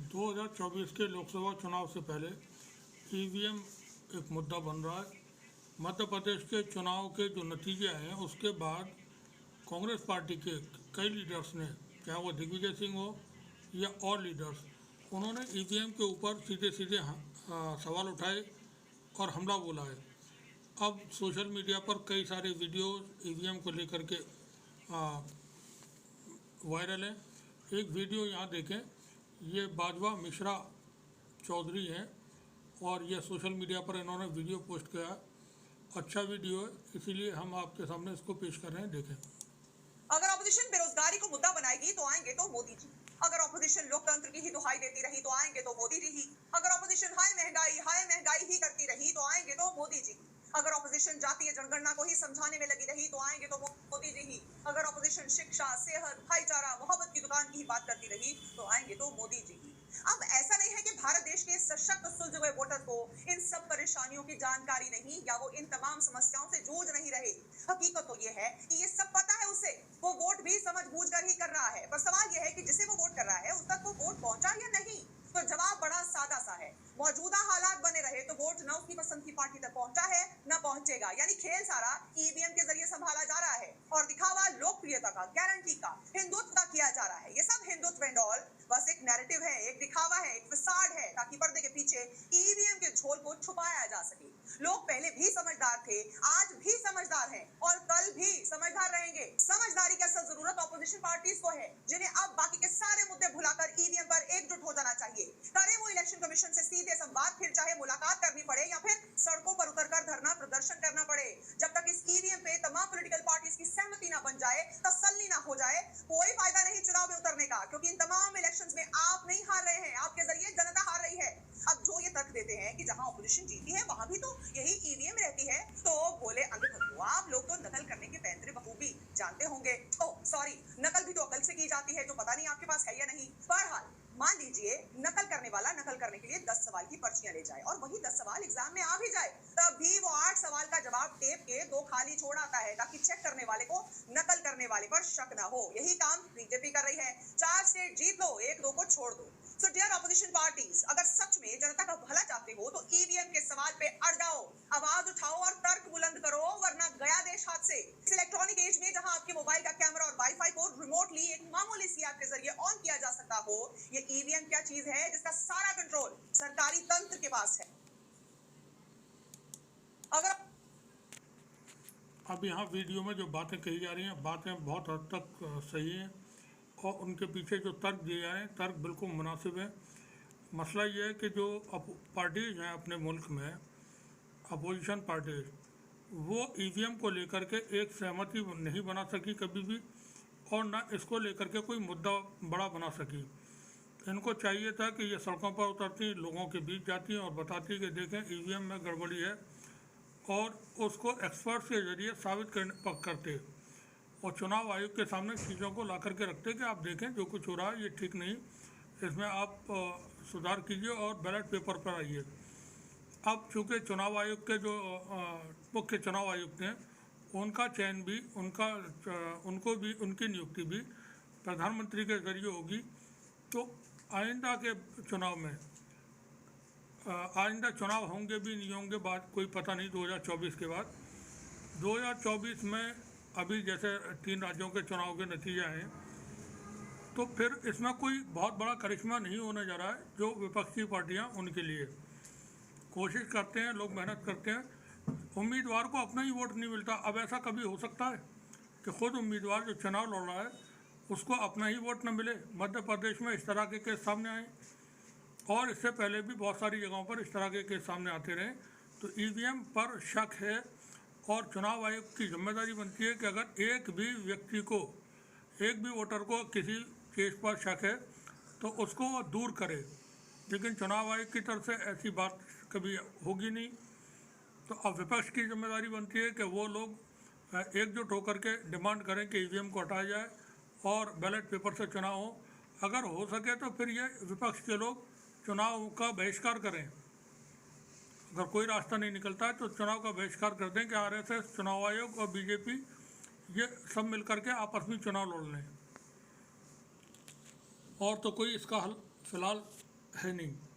2024 के लोकसभा चुनाव से पहले ईवीएम एक मुद्दा बन रहा है। मध्य प्रदेश के चुनाव के जो नतीजे आए हैं उसके बाद कांग्रेस पार्टी के कई लीडर्स ने, चाहे वो दिग्विजय सिंह हो या और लीडर्स, उन्होंने ईवीएम के ऊपर सीधे सीधे सवाल उठाए और हमला बोला है। अब सोशल मीडिया पर कई सारे वीडियो ईवीएम को लेकर के वायरल हैं। एक वीडियो यहाँ देखें, ये बाजवा मिश्रा चौधरी हैं और ये सोशल मीडिया पर इन्होंने वीडियो पोस्ट किया। अच्छा वीडियो है, इसीलिए हम आपके सामने इसको पेश कर रहे हैं, देखें। अगर ऑपोजिशन बेरोजगारी को मुद्दा बनाएगी तो आएंगे तो मोदी जी। अगर ऑपोजिशन लोकतंत्र की ही दुहाई देती रही तो आएंगे तो मोदी जी ही। अगर ऑपोजिशन हाई महंगाई ही करती रही तो आएंगे तो मोदी जी। अगर ऑपोजिशन जातीय जनगणना को ही समझाने में लगी रही तो आएंगे तो मोदी जी ही। अगर ऑपोजिशन शिक्षा, सेहत, भाईचारा, मोहब्बत की दुकान की ही बात करती रही तो आएंगे तो मोदी जी ही। अब ऐसा नहीं है कि भारत देश के सशक्त सुलझे हुए वोटर को इन सब परेशानियों की जानकारी नहीं या वो इन तमाम समस्याओं से जूझ नहीं रहे। हकीकत तो ये है कि ये सब पता है उसे, वो वोट भी समझ बूझ कर ही कर रहा है। पर सवाल यह है कि जिसे वो वोट कर रहा है उस तक वो वोट पहुंचा या नहीं। तो जवाब बड़ा सादा सा है, मौजूदा हालात बने रहे तो वोट न उसकी पसंद की पार्टी तक पहुंचा है न पहुंचेगा। यानी खेल सारा ईवीएम के जरिए संभाला जा रहा है और दिखावा लोकप्रियता का, गारंटी का, हिंदुत्व का किया जा रहा है। ये सब हिंदुत्व एंड ऑल बस एक नैरेटिव है, एक दिखावा है, एक फसाड है, ताकि पर्दे के पीछे ईवीएम के झोल को छुपाया जा सके। लोग पहले भी समझदार थे, आज भी समझदार हैं और कल भी समझदार रहेंगे। समझदारी की असल जरूरत ऑपोजिशन पार्टीज को है, जिन्हें अब बाकी के सारे मुद्दे भुलाकर ईवीएम पर एकजुट हो जाना चाहिए। करे वो इलेक्शन कमीशन से सीधे संवाद, फिर चाहे मुलाकात करनी पड़े या फिर सड़कों पर उतरकर धरना प्रदर्शन करना पड़े। जब तक इस ईवीएम पे तमाम पॉलिटिकल पार्टीज की सहमति ना बन जाए, तसल्ली ना हो जाए, कोई फायदा नहीं चुनाव में उतरने का, क्योंकि इन तमाम इलेक्शंस में आप नहीं हार रहे हैं, आपके जरिए जनता हार रही है। अब जो ये तर्क देते हैं कि जहां ऑपोजिशन जीती है वहां भी तो यही ईवीएम रहती है, तो बोले अंधभक्तों, आप लोग तो नकल करने के पैंतरे बखूबी जानते होंगे। ओह सॉरी, नकल भी तो अकल से की जाती है, जो पता नहीं आपके पास है या नहीं। बहरहाल मान लीजिए नकल करने वाला नकल करने के लिए 10 सवाल की पर्चियां ले जाए और वही 10 सवाल एग्जाम में आ भी जाए, तब भी वो 8 सवाल का जवाब टेप के 2 खाली छोड़ आता है, ताकि चेक करने वाले को नकल करने वाले पर शक ना हो। यही काम बीजेपी कर रही है। 4 स्टेट जीत लो, 1-2 को छोड़ दो। सो डियर ऑपोजिशन पार्टीज, अगर सच में जनता का भला चाहते हो तो ईवीएम के सवाल पे अड़ जाओ, आवाज उठाओ और तर्क बुलंद करो, वरना गया देश हाथ से। इस इलेक्ट्रॉनिक एज में जहां आपके मोबाइल का कैमरा और वाईफाई को रिमोटली एक मामूली सी ऐप के जरिए ऑन किया जा सकता हो, ये ईवीएम क्या चीज है जिसका सारा कंट्रोल सरकारी तंत्र के पास है। अगर अब यहाँ वीडियो में जो बातें कही जा रही हैं, बातें बहुत हद तक सही हैं और उनके पीछे जो तर्क दिए जा रहे हैं, तर्क बिल्कुल मुनासिब है। मसला ये है कि जो पार्टीज हैं अपने मुल्क में, अपोजिशन पार्टीज, वो ईवीएम को लेकर के एक सहमति नहीं बना सकी कभी भी, और ना इसको लेकर के कोई मुद्दा बड़ा बना सकी। इनको चाहिए था कि ये सड़कों पर उतरती, लोगों के बीच जाती और बताती कि देखें ईवीएम में गड़बड़ी है, और उसको एक्सपर्ट्स के जरिए साबित करते और चुनाव आयोग के सामने चीज़ों को ला करके रखते कि आप देखें जो कुछ हो रहा है ये ठीक नहीं, इसमें आप सुधार कीजिए और बैलेट पेपर पर आइए। अब चूँकि चुनाव आयोग के जो मुख्य चुनाव आयुक्त हैं, उनका चयन भी, उनको भी, उनकी नियुक्ति भी प्रधानमंत्री के जरिए होगी। तो आइंदा के चुनाव में, आइंदा चुनाव होंगे भी नहीं होंगे, बात कोई पता नहीं 2024 के बाद। 2024 में अभी जैसे 3 राज्यों के चुनाव के नतीजे आए, तो फिर इसमें कोई बहुत बड़ा करिश्मा नहीं होने जा रहा है। जो विपक्षी पार्टियां, उनके लिए कोशिश करते हैं, लोग मेहनत करते हैं, उम्मीदवार को अपना ही वोट नहीं मिलता। अब ऐसा कभी हो सकता है कि खुद उम्मीदवार जो चुनाव लड़ रहा है उसको अपना ही वोट न मिले? मध्य प्रदेश में इस तरह के केस सामने आए और इससे पहले भी बहुत सारी जगहों पर इस तरह के केस सामने आते रहे। तो ईवीएम पर शक है और चुनाव आयोग की जिम्मेदारी बनती है कि अगर एक भी व्यक्ति को, एक भी वोटर को किसी केस पर शक है तो उसको वो दूर करे। लेकिन चुनाव आयोग की तरफ से ऐसी बात कभी होगी नहीं। तो अब विपक्ष की जिम्मेदारी बनती है कि वो लोग एकजुट होकर के डिमांड करें कि ईवीएम को हटाया जाए और बैलेट पेपर से चुनाव हो। अगर हो सके तो फिर ये विपक्ष के लोग चुनाव का बहिष्कार करें। अगर कोई रास्ता नहीं निकलता है तो चुनाव का बहिष्कार कर दें कि आरएसएस, चुनाव आयोग और बीजेपी ये सब मिलकर के आपस में चुनाव लड़ लें। और तो कोई इसका हल फिलहाल है नहीं।